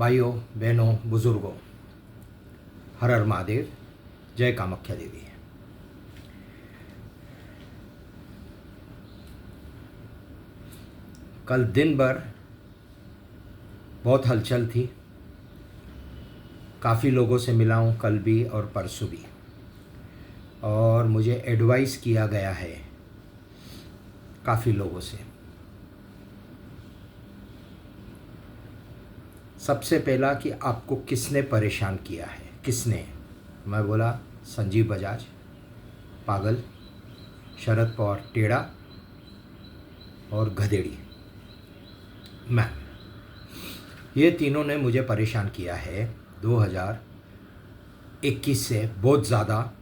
भाइयों बहनों बुजुर्गों, हर हर महादेव, जय कामाख्या देवी। कल दिन भर बहुत हलचल थी। काफ़ी लोगों से मिला हूँ, कल भी और परसों भी, और मुझे एडवाइस किया गया है काफ़ी लोगों से। सबसे पहला कि आपको किसने परेशान किया है, किसने? मैं बोला संजीव बजाज, पागल, शरद पवार टेढ़ा और गधेड़ी मैम। ये तीनों ने मुझे परेशान किया है 2021 से बहुत ज़्यादा,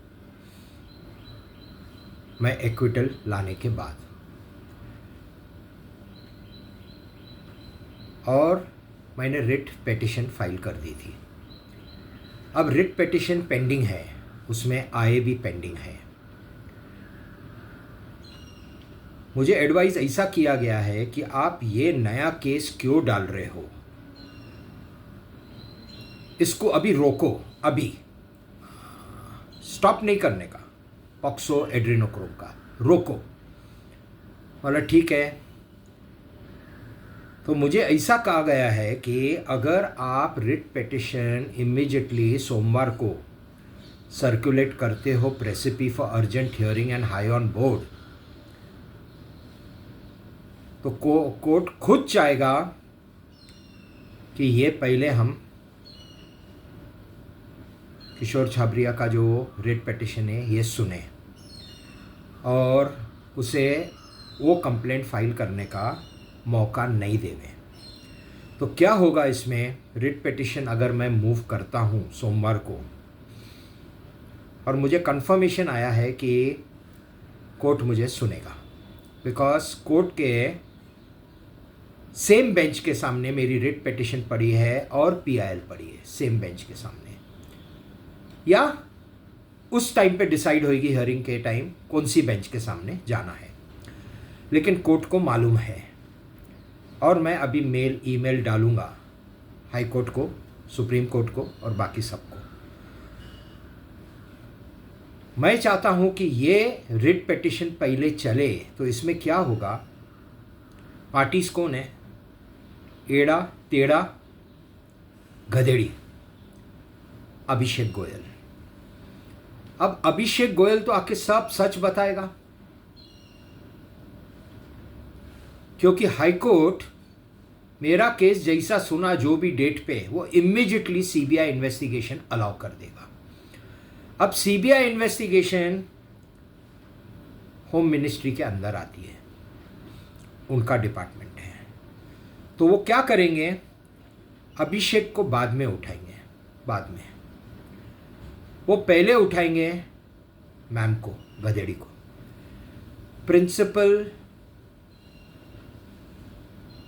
मैं एक्विटल लाने के बाद। और मैंने रिट पिटीशन फाइल कर दी थी। अब रिट पिटीशन पेंडिंग है, उसमें आए भी पेंडिंग है। मुझे एडवाइस ऐसा किया गया है कि आप ये नया केस क्यों डाल रहे हो, इसको अभी रोको, अभी स्टॉप नहीं करने का, पॉक्सो एड्रेनोक्रोम का रोको। बोला ठीक है। तो मुझे ऐसा कहा गया है कि अगर आप रिट पिटीशन इमीडिएटली सोमवार को सर्कुलेट करते हो praecipe for urgent hearing and high on board, तो कोर्ट खुद चाहेगा कि ये पहले हम किशोर छाबरिया का जो रिट पिटीशन है ये सुने और उसे वो कंप्लेंट फाइल करने का मौका नहीं देवे। तो क्या होगा इसमें, रिट पिटीशन अगर मैं मूव करता हूँ सोमवार को, और मुझे कंफर्मेशन आया है कि कोर्ट मुझे सुनेगा, बिकॉज कोर्ट के सेम बेंच के सामने मेरी रिट पिटीशन पड़ी है और पीआईएल पड़ी है, सेम बेंच के सामने। या उस टाइम पे डिसाइड होगी हियरिंग के टाइम कौन सी बेंच के सामने जाना है, लेकिन कोर्ट को मालूम है। और मैं अभी मेल ईमेल डालूंगा हाई कोर्ट को, सुप्रीम कोर्ट को और बाकी सबको। मैं चाहता हूं कि ये रिट पिटीशन पहले चले, तो इसमें क्या होगा, पार्टीज कौन है? एड़ा टेढ़ा गधेड़ी, अभिषेक गोयल। अब अभिषेक गोयल तो आके सब सच बताएगा, क्योंकि हाई कोर्ट मेरा केस जैसा सुना जो भी डेट पे, वो इमीडिएटली सीबीआई इन्वेस्टिगेशन अलाउ कर देगा। अब सीबीआई इन्वेस्टिगेशन होम मिनिस्ट्री के अंदर आती है, उनका डिपार्टमेंट है। तो वो क्या करेंगे, अभिषेक को बाद में उठाएंगे, बाद में वो पहले उठाएंगे मैम को, गधेड़ी को। प्रिंसिपल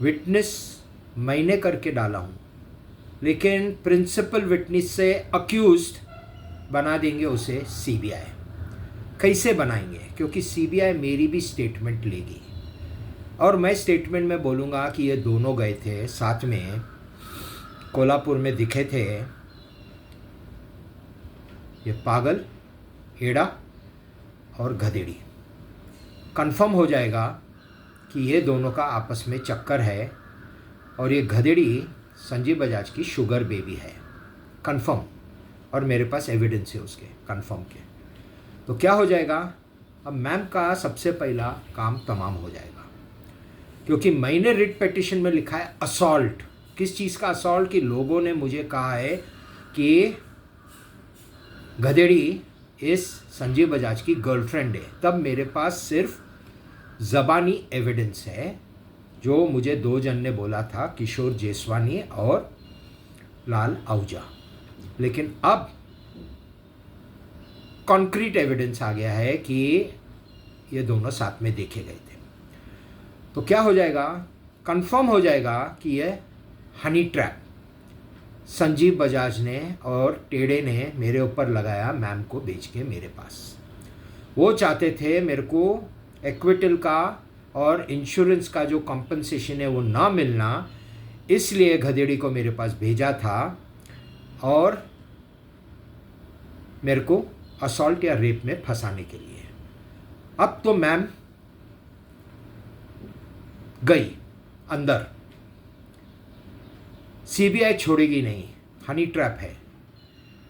विटनेस मैंने करके डाला हूँ, लेकिन प्रिंसिपल विटनेस से अक्यूज्ड बना देंगे उसे सीबीआई। कैसे बनाएंगे? क्योंकि सीबीआई मेरी भी स्टेटमेंट लेगी, और मैं स्टेटमेंट में बोलूँगा कि ये दोनों गए थे साथ में, कोल्हापुर में दिखे थे, ये पागल, एड़ा और गधेड़ी। कंफर्म हो जाएगा कि ये दोनों का आपस में चक्कर है, और ये गधेड़ी संजीव बजाज की शुगर बेबी है, कंफर्म। और मेरे पास एविडेंस है उसके कंफर्म के। तो क्या हो जाएगा, अब मैम का सबसे पहला काम तमाम हो जाएगा, क्योंकि मैंने रिट पिटीशन में लिखा है असॉल्ट। किस चीज़ का असॉल्ट? कि लोगों ने मुझे कहा है कि गधेड़ी इस संजीव बजाज की गर्लफ्रेंड है। तब मेरे पास सिर्फ ज़बानी एविडेंस है, जो मुझे दो जन ने बोला था, किशोर जेसवानी और लाल आहूजा। लेकिन अब कॉन्क्रीट एविडेंस आ गया है कि ये दोनों साथ में देखे गए थे। तो क्या हो जाएगा, कंफर्म हो जाएगा कि ये हनी ट्रैप संजीव बजाज ने और टेढ़े ने मेरे ऊपर लगाया, मैम को बेच के मेरे पास। वो चाहते थे मेरे को एक्विटल का और इंश्योरेंस का जो कंपनसेशन है वो ना मिलना, इसलिए गधेड़ी को मेरे पास भेजा था और मेरे को असॉल्ट या रेप में फंसाने के लिए। अब तो मैम गई अंदर, सीबीआई छोड़ेगी नहीं, हनी ट्रैप है।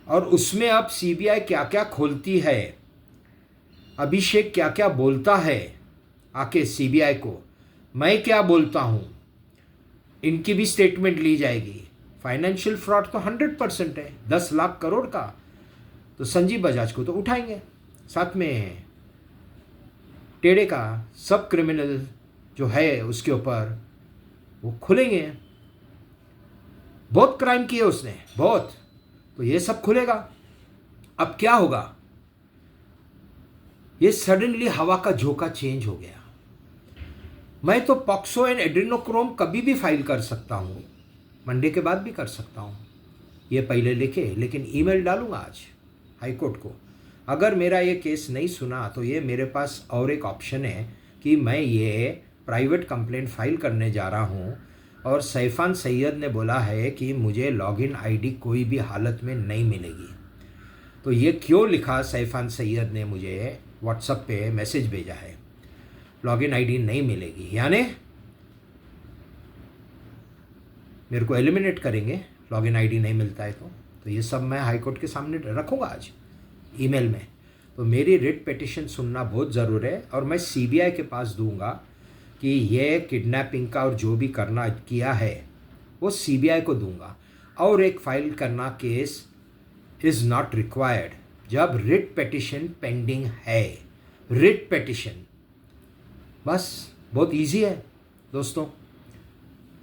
और उसमें अब सीबीआई क्या क्या खोलती है, अभिषेक क्या क्या बोलता है आके सीबीआई को, मैं क्या बोलता हूँ, इनकी भी स्टेटमेंट ली जाएगी। फाइनेंशियल फ्रॉड तो 100% है, 10 लाख करोड़ का, तो संजीव बजाज को तो उठाएंगे, साथ में टेढ़े का सब क्रिमिनल जो है उसके ऊपर वो खुलेंगे। बहुत क्राइम किए उसने, बहुत, तो ये सब खुलेगा। अब क्या होगा, ये सडनली हवा का झोंका चेंज हो गया। मैं तो पॉक्सो एंड एड्रेनोक्रोम कभी भी फाइल कर सकता हूँ, मंडे के बाद भी कर सकता हूँ, ये पहले लिखे, लेकिन ईमेल डालूंगा आज हाई कोर्ट को। अगर मेरा ये केस नहीं सुना तो ये मेरे पास और एक ऑप्शन है कि मैं ये प्राइवेट कंप्लेंट फाइल करने जा रहा हूँ, और सैफान सैयद ने बोला है कि मुझे लॉगिन आईडी कोई भी हालत में नहीं मिलेगी। तो ये क्यों लिखा, सैफान सैयद ने मुझे व्हाट्सएप पे मैसेज भेजा है, लॉगिन आईडी नहीं मिलेगी, यानी मेरे को एलिमिनेट करेंगे लॉगिन आईडी नहीं मिलता है। तो ये सब मैं हाई कोर्ट के सामने रखूँगा आज ईमेल में। तो मेरी रिट पिटीशन सुनना बहुत ज़रूर है, और मैं सीबीआई के पास दूंगा कि ये किडनैपिंग का और जो भी करना किया है वो सीबीआई को दूंगा। और एक फाइल करना केस इज़ नॉट रिक्वायर्ड जब रिट पिटीशन पेंडिंग है। रिट पिटीशन बस बहुत इजी है दोस्तों,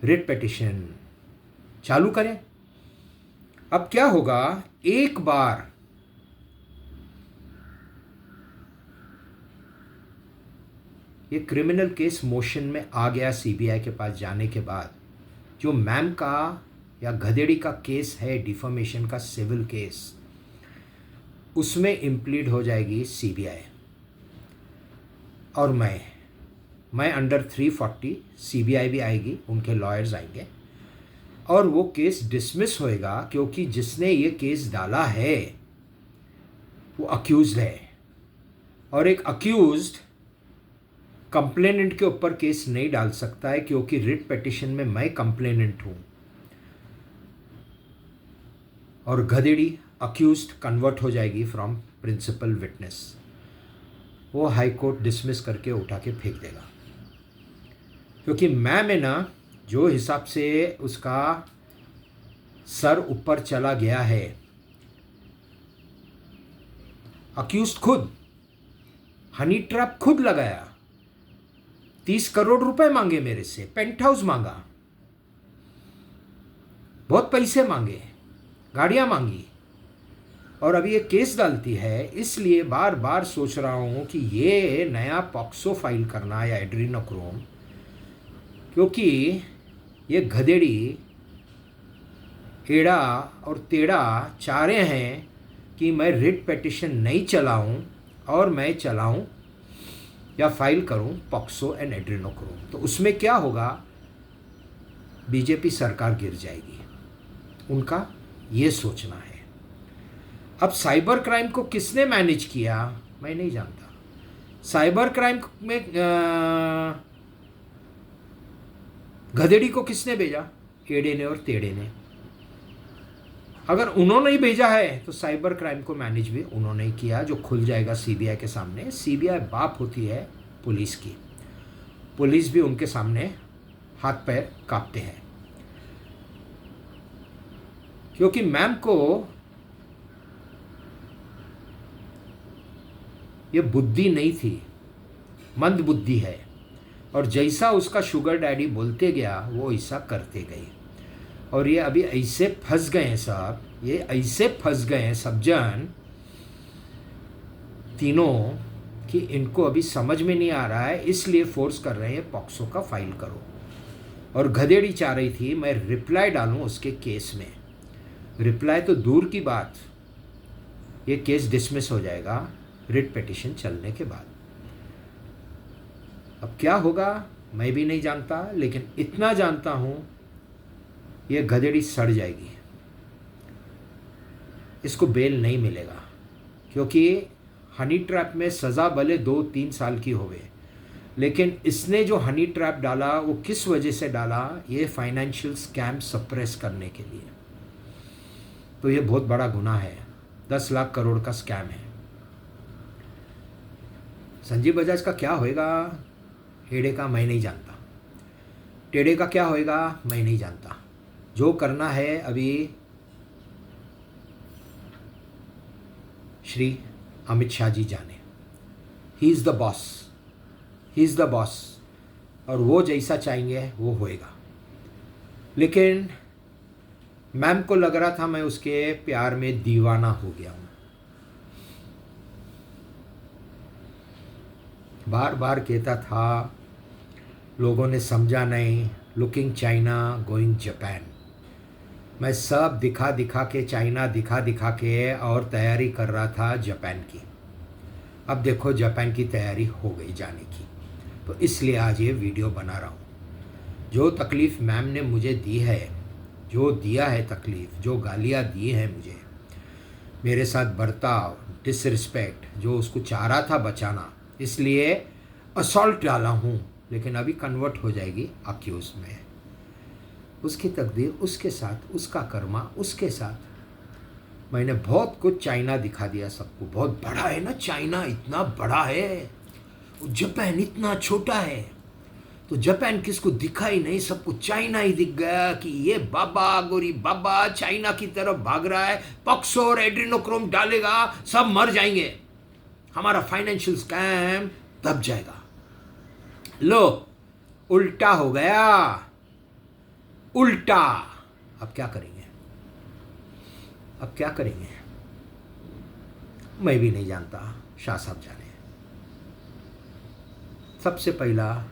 रिट पिटीशन चालू करें। अब क्या होगा, एक बार ये क्रिमिनल केस मोशन में आ गया सीबीआई के पास जाने के बाद, जो मैम का या गधेड़ी का केस है डिफॉर्मेशन का सिविल केस, उसमें इम्प्लीड हो जाएगी सीबीआई और मैं अंडर 340, सीबीआई भी आएगी, उनके लॉयर्स आएंगे और वो केस डिसमिस होएगा, क्योंकि जिसने ये केस डाला है वो अक्यूज्ड है, और एक अक्यूज्ड कंप्लेनेंट के ऊपर केस नहीं डाल सकता है, क्योंकि रिट पिटीशन में मैं कंप्लेनेंट हूँ और गधेड़ी अक्यूज्ड कन्वर्ट हो जाएगी फ्रॉम प्रिंसिपल विटनेस। वो हाई कोर्ट डिसमिस करके उठा के फेंक देगा, क्योंकि मैम है ना, जो हिसाब से उसका सर ऊपर चला गया है, अक्यूज्ड खुद, हनी ट्रैप खुद लगाया, 30 करोड़ रुपए मांगे मेरे से, पेंट हाउस मांगा, बहुत पैसे मांगे, गाड़ियां मांगी, और अभी ये केस डालती है। इसलिए बार बार सोच रहा हूं कि ये नया पॉक्सो फाइल करना या एड्रेनोक्रोम, क्योंकि ये गधेड़ी एड़ा और तेड़ा चाह रहे हैं कि मैं रिट पिटीशन नहीं चलाऊं और मैं चलाऊं या फाइल करूं पॉक्सो एंड एड्रेनोक्रोम। तो उसमें क्या होगा, बीजेपी सरकार गिर जाएगी, उनका ये सोचना है। अब साइबर क्राइम को किसने मैनेज किया मैं नहीं जानता। साइबर क्राइम में गधेड़ी को किसने भेजा, एड़े ने और तेड़े ने। अगर उन्होंने ही भेजा है तो साइबर क्राइम को मैनेज भी उन्होंने ही किया, जो खुल जाएगा सीबीआई के सामने। सीबीआई बाप होती है पुलिस की, पुलिस भी उनके सामने हाथ पैर कांपते हैं, क्योंकि मैम को ये बुद्धि नहीं थी, मंद बुद्धि है, और जैसा उसका शुगर डैडी बोलते गया वो ऐसा करते गए। और ये अभी ऐसे फंस गए हैं साहब, ये ऐसे फंस गए हैं सब जन तीनों कि इनको अभी समझ में नहीं आ रहा है, इसलिए फोर्स कर रहे हैं पॉक्सो का फाइल करो। और गधेड़ी चाह रही थी मैं रिप्लाई डालूं उसके केस में, रिप्लाई तो दूर की बात, ये केस डिसमिस हो जाएगा रिट पिटीशन चलने के बाद। अब क्या होगा मैं भी नहीं जानता, लेकिन इतना जानता हूं ये गधेड़ी सड़ जाएगी, इसको बेल नहीं मिलेगा, क्योंकि हनी ट्रैप में सज़ा भले 2-3 साल की होवे, लेकिन इसने जो हनी ट्रैप डाला वो किस वजह से डाला? ये फाइनेंशियल स्कैम सप्रेस करने के लिए। तो ये बहुत बड़ा गुनाह है, 10 लाख करोड़ का स्कैम है। संजीव बजाज का क्या होएगा, हेड़े का मैं नहीं जानता, टेढ़े का क्या होएगा मैं नहीं जानता। जो करना है अभी श्री अमित शाह जी जाने, he is the boss, he is the boss, और वो जैसा चाहेंगे वो होएगा। लेकिन मैम को लग रहा था मैं उसके प्यार में दीवाना हो गया हूँ। बार बार कहता था, लोगों ने समझा नहीं, लुकिंग चाइना गोइंग जापान। मैं सब दिखा दिखा के, चाइना दिखा दिखा के और तैयारी कर रहा था जापान की। अब देखो जापान की तैयारी हो गई जाने की, तो इसलिए आज ये वीडियो बना रहा हूँ। जो तकलीफ़ मैम ने मुझे दी है, जो दिया है तकलीफ़, जो गालियाँ दी हैं मुझे, मेरे साथ बर्ताव, डिसरिस्पेक्ट, जो उसको चाह रहा था बचाना, इसलिए असॉल्ट डाला हूँ, लेकिन अभी कन्वर्ट हो जाएगी अक्यूज में। उसकी तकदीर उसके साथ, उसका कर्मा उसके साथ। मैंने बहुत कुछ चाइना दिखा दिया सबको, बहुत बड़ा है ना चाइना, इतना बड़ा है, जापान इतना छोटा है। तो जापान किसको दिखा ही नहीं, सबको चाइना ही दिख गया कि ये बाबा गोरी बाबा चाइना की तरफ भाग रहा है, पॉक्सो और एड्रेनोक्रोम डालेगा, सब मर जाएंगे, हमारा फाइनेंशियल स्कैम दब जाएगा। लो उल्टा हो गया, उल्टा। अब क्या करेंगे, अब क्या करेंगे मैं भी नहीं जानता, शाह साहब जाने। सबसे पहला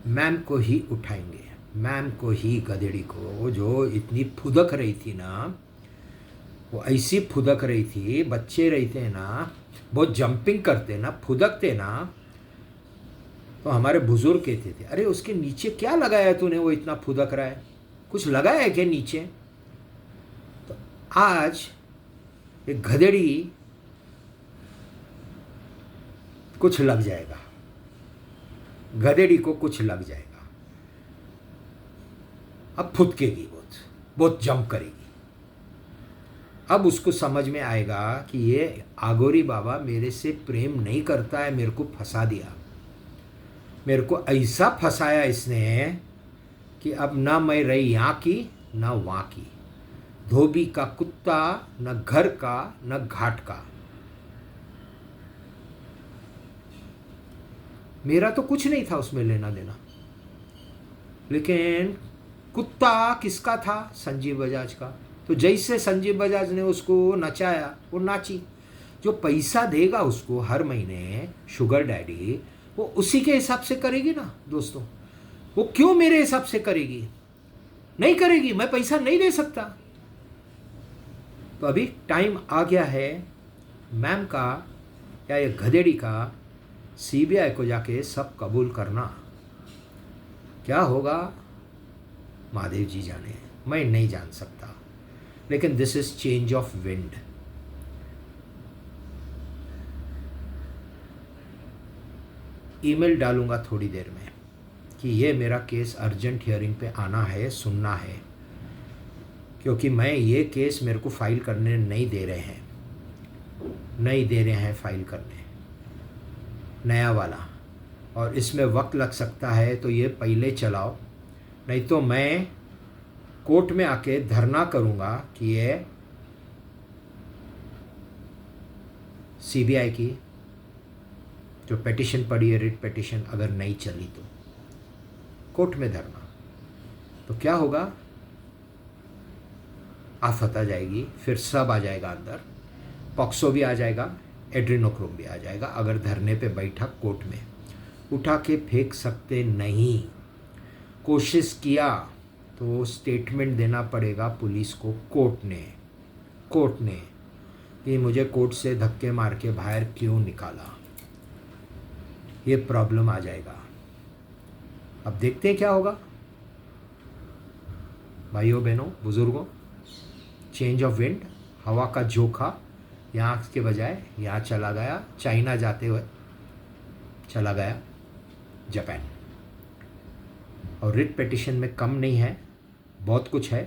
मैम को ही उठाएंगे, मैम को ही, गधेड़ी को, जो इतनी फुदक रही थी ना, वो ऐसी फुदक रही थी, बच्चे रहते हैं ना, बहुत जंपिंग करते ना, फुदकते ना, तो हमारे बुजुर्ग कहते थे, अरे उसके नीचे क्या लगाया तूने, वो इतना फुदक रहा है, कुछ लगाया है क्या नीचे? तो आज एक गधेड़ी कुछ लग जाएगा, गधेड़ी को कुछ लग जाएगा। अब फुदकेगी, बहुत बहुत जंप करेगी। अब उसको समझ में आएगा कि ये आगोरी बाबा मेरे से प्रेम नहीं करता है, मेरे को फंसा दिया, मेरे को ऐसा फंसाया इसने कि अब ना मैं रही यहाँ की ना वहाँ की, धोबी का कुत्ता, न घर का न घाट का। मेरा तो कुछ नहीं था उसमें लेना देना, लेकिन कुत्ता किसका था? संजीव बजाज का। तो जैसे संजीव बजाज ने उसको नचाया, वो नाची। जो पैसा देगा उसको हर महीने शुगर डैडी, वो उसी के हिसाब से करेगी ना दोस्तों। वो क्यों मेरे हिसाब से करेगी? नहीं करेगी, मैं पैसा नहीं दे सकता। तो अभी टाइम आ गया है मैम का या ये गधेड़ी का सीबीआई को जाके सब कबूल करना। क्या होगा महादेव जी जाने, मैं नहीं जान सकता, लेकिन this is change of wind. Email डालूंगा थोड़ी देर में कि ये मेरा केस अर्जेंट हियरिंग पे आना है, सुनना है, क्योंकि मैं ये केस मेरे को फाइल करने नहीं दे रहे हैं, नहीं दे रहे हैं फाइल करने, नया वाला, और इसमें वक्त लग सकता है। तो ये पहले चलाओ, नहीं तो मैं कोर्ट में आके धरना करूँगा कि ये सीबीआई की जो पिटीशन पड़ी है, रिट पिटीशन, अगर नहीं चली तो कोर्ट में धरना। तो क्या होगा, आफत आ जाएगी, फिर सब आ जाएगा अंदर, पॉक्सो भी आ जाएगा, एड्रेनोक्रोम भी आ जाएगा। अगर धरने पे बैठा कोर्ट में, उठा के फेंक सकते नहीं, कोशिश किया तो स्टेटमेंट देना पड़ेगा पुलिस को, कोर्ट ने कि मुझे कोर्ट से धक्के मार के बाहर क्यों निकाला, ये प्रॉब्लम आ जाएगा। अब देखते हैं क्या होगा। भाइयों बहनों बुज़ुर्गों, चेंज ऑफ विंड, हवा का झोंका यहाँ के बजाय यहाँ चला गया, चाइना जाते हुए चला गया जापान। और रिट पिटीशन में कम नहीं है, बहुत कुछ है।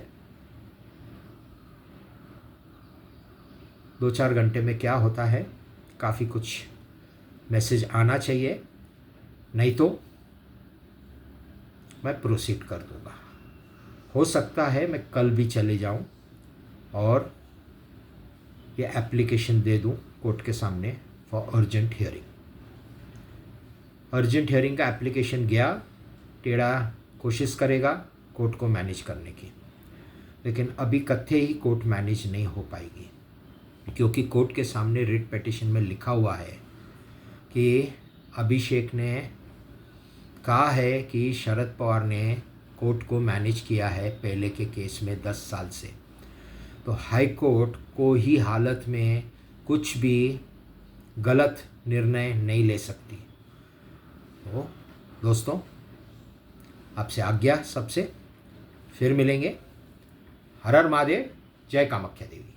2-4 घंटे में क्या होता है, काफ़ी कुछ मैसेज आना चाहिए, नहीं तो मैं प्रोसीड कर दूँगा। हो सकता है मैं कल भी चले जाऊँ और ये एप्लीकेशन दे दूँ कोर्ट के सामने for urgent hearing. Urgent hearing का एप्लीकेशन गया, टेढ़ा कोशिश करेगा कोर्ट को मैनेज करने की, लेकिन अभी कत्थे ही कोर्ट मैनेज नहीं हो पाएगी, क्योंकि कोर्ट के सामने रिट पिटीशन में लिखा हुआ है कि अभिषेक ने कहा है कि शरद पवार ने कोर्ट को मैनेज किया है पहले के केस में 10 साल से, तो हाई कोर्ट को ही हालत में कुछ भी गलत निर्णय नहीं ले सकती। तो दोस्तों, आपसे आज्ञा, सबसे फिर मिलेंगे। हर हर महादेव, जय कामाख्या देवी।